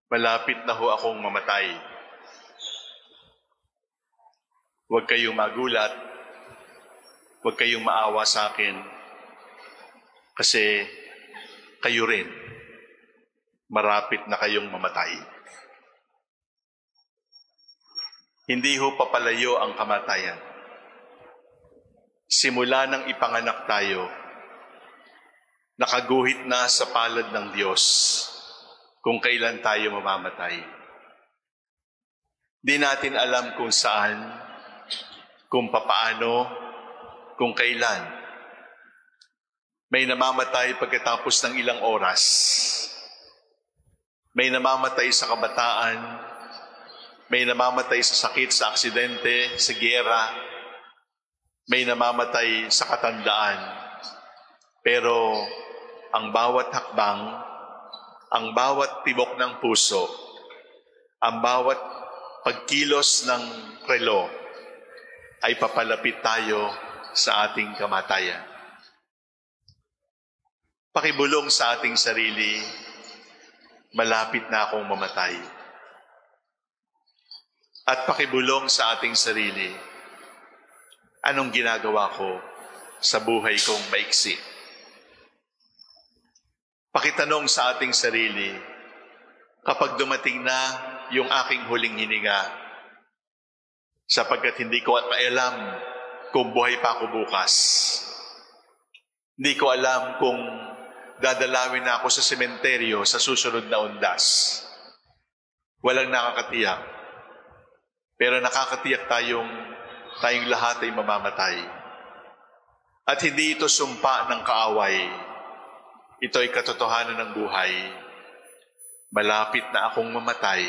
Malapit na ho akong mamatay. Huwag kayong magulat, huwag kayong maawa sa akin, kasi kayo rin, marapit na kayong mamatay. Hindi ho papalayo ang kamatayan. Simula nang ipanganak tayo, nakaguhit na sa palad ng Diyos kung kailan tayo mamamatay. Di natin alam kung saan, kung papaano, kung kailan. May namamatay pagkatapos ng ilang oras. May namamatay sa kabataan. May namamatay sa sakit, sa aksidente, sa giyera. May namamatay sa katandaan. Pero ang bawat hakbang, ang bawat tibok ng puso, ang bawat pagkilos ng relo, ay papalapit tayo sa ating kamatayan. Pakibulong sa ating sarili, malapit na akong mamatay. At pakibulong sa ating sarili, anong ginagawa ko sa buhay kong maiksi? Pakitanong sa ating sarili, kapag dumating na yung aking huling hininga, sapagkat hindi ko alam kung buhay pa ako bukas. Hindi ko alam kung dadalawin na ako sa sementeryo sa susunod na undas. Walang nakakatiyak. Pero nakakatiyak tayong lahat ay mamamatay. At hindi ito sumpa ng kaaway. Ito ay katotohanan ng buhay. Malapit na akong mamatay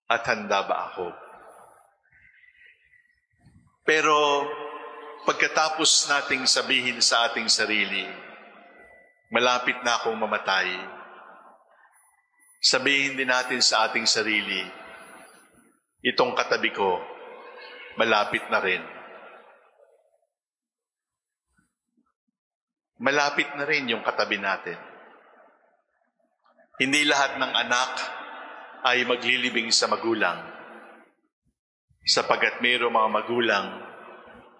at handa ba ako? Pero pagkatapos nating sabihin sa ating sarili, malapit na akong mamatay, sabihin din natin sa ating sarili, itong katabi ko, malapit na rin. Malapit na rin yung katabi natin. Hindi lahat ng anak ay maglilibing sa magulang, sapagkat mayroong mga magulang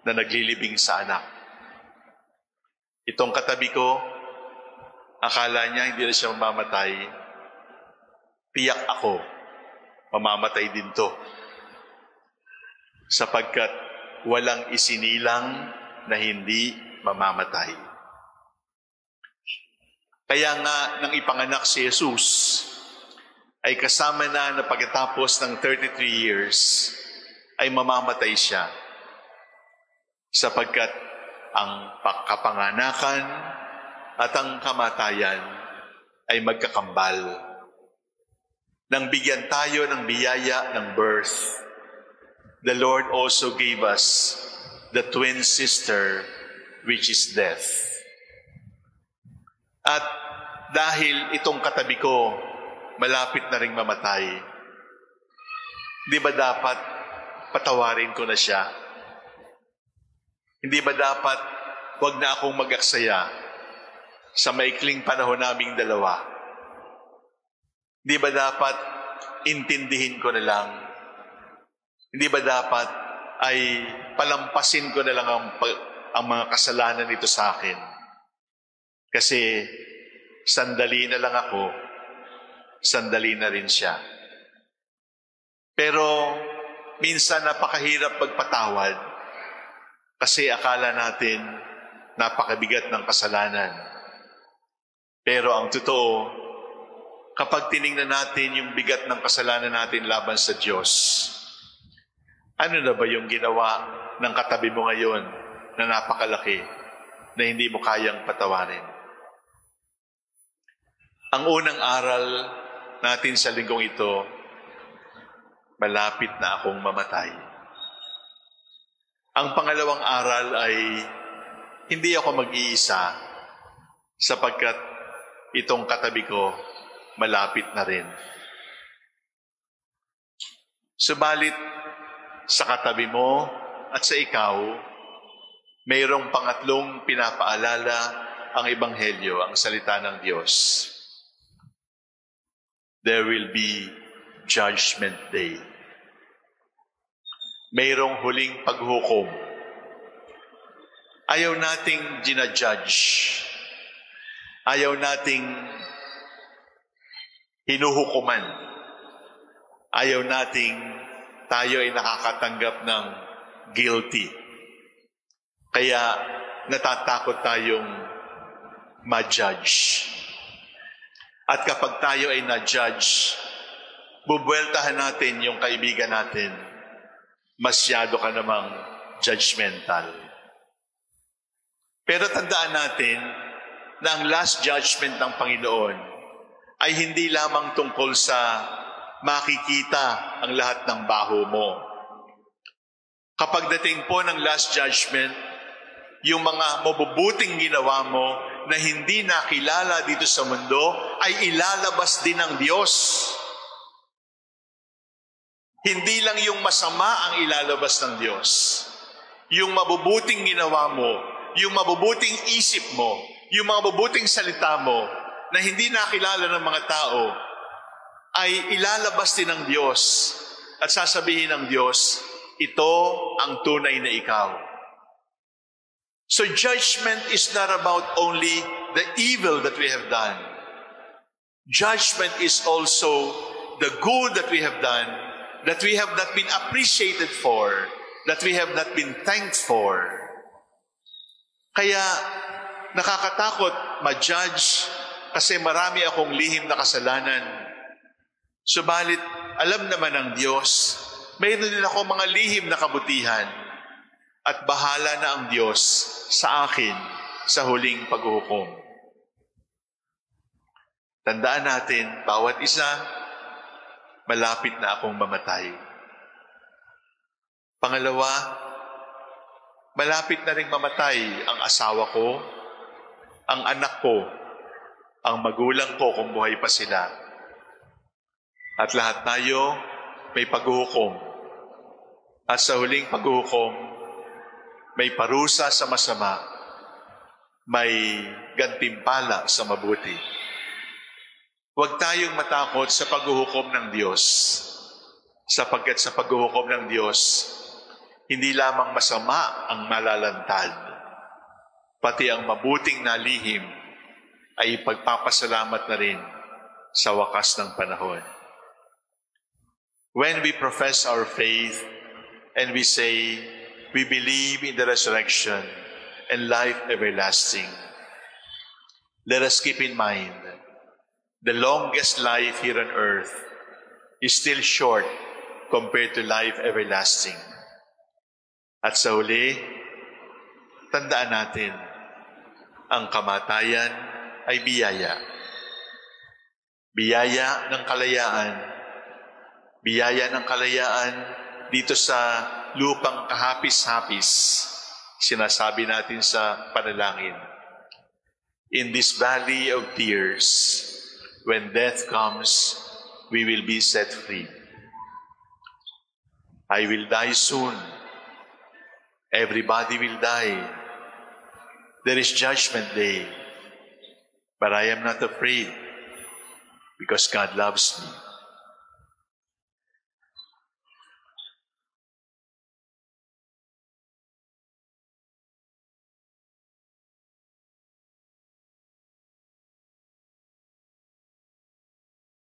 na naglilibing sa anak. Itong katabi ko, akala niya hindi na siya mamamatay. Tiyak ako, mamamatay din to. Sapagkat walang isinilang na hindi mamamatay. Kaya nga, nang ipanganak si Jesus, ay kasama na pagkatapos ng 33 years, ay mamamatay siya. Sapagkat ang kapanganakan at ang kamatayan ay magkakambal. Nang bigyan tayo ng biyaya ng birth, the Lord also gave us the twin sister, which is death. At dahil itong katabi ko, malapit na ring mamatay, di ba dapat patawarin ko na siya? Hindi ba dapat wag na akong mag-aksaya sa maikling panahon naming dalawa? Di ba dapat intindihin ko na lang? Hindi ba dapat ay palampasin ko na lang ang mga kasalanan nito sa akin? Kasi sandali na lang ako, sandali na rin siya. Pero minsan napakahirap magpatawad kasi akala natin napakabigat ng kasalanan. Pero ang totoo, kapag tiningnan natin yung bigat ng kasalanan natin laban sa Diyos, ano na ba yung ginawa ng katabi mo ngayon na napakalaki na hindi mo kayang patawarin? Ang unang aral natin sa linggong ito, malapit na akong mamatay. Ang pangalawang aral ay hindi ako mag-iisa sapagkat itong katabi ko malapit na rin. Subalit sa katabi mo at sa ikaw, mayroong pangatlong pinapaalala ang Ebanghelyo, ang salita ng Diyos. there will be Judgment Day. Mayroong huling paghukom. Ayaw nating ginajudge. Ayaw nating hinuhukuman. Ayaw nating tayo ay nakakatanggap ng guilty. Kaya natatakot tayong ma-judge. At kapag tayo ay na-judge, bubueltahan natin yung kaibigan natin. Masyado ka namang judgmental. Pero tandaan natin na ang last judgment ng Panginoon ay hindi lamang tungkol sa makikita ang lahat ng baho mo. Kapag dating po ng last judgment, yung mga mabubuting ginawa mo na hindi nakilala dito sa mundo ay ilalabas din ng Diyos. Hindi lang yung masama ang ilalabas ng Diyos. Yung mabubuting ginawa mo, yung mabubuting isip mo, yung mga mabubuting salita mo na hindi nakilala ng mga tao ay ilalabas din ng Diyos at sasabihin ng Diyos, ito ang tunay na ikaw. So judgment is not about only the evil that we have done. Judgment is also the good that we have done, that we have not been appreciated for, that we have not been thanked for. Kaya nakakatakot ma-judge kasi marami akong lihim na kasalanan. Subalit, alam naman ng Diyos, mayroon din ako mga lihim na kabutihan at bahala na ang Diyos sa akin sa huling paghuhukom. Tandaan natin, bawat isa, malapit na akong mamatay. Pangalawa, malapit na rin mamatay ang asawa ko, ang anak ko, ang magulang ko kung buhay pa sila. At lahat tayo may paghuhukom. At sa huling paghuhukom, may parusa sa masama, may gantimpala sa mabuti. Huwag tayong matakot sa paghuhukom ng Diyos, sapagkat sa paghuhukom ng Diyos, hindi lamang masama ang malalantad, pati ang mabuting nalihim ay ipagpapasalamat na rin sa wakas ng panahon. When we profess our faith and we say, we believe in the resurrection and life everlasting, let us keep in mind, the longest life here on earth is still short compared to life everlasting. At sa huli, tandaan natin, ang kamatayan ay biyaya. Biyaya ng kalayaan. Biyaya ng kalayaan dito sa lupang kahapis-hapis. Sinasabi natin sa panalangin. In this valley of tears, when death comes, we will be set free. I will die soon. Everybody will die. There is judgment day. But I am not afraid because God loves me.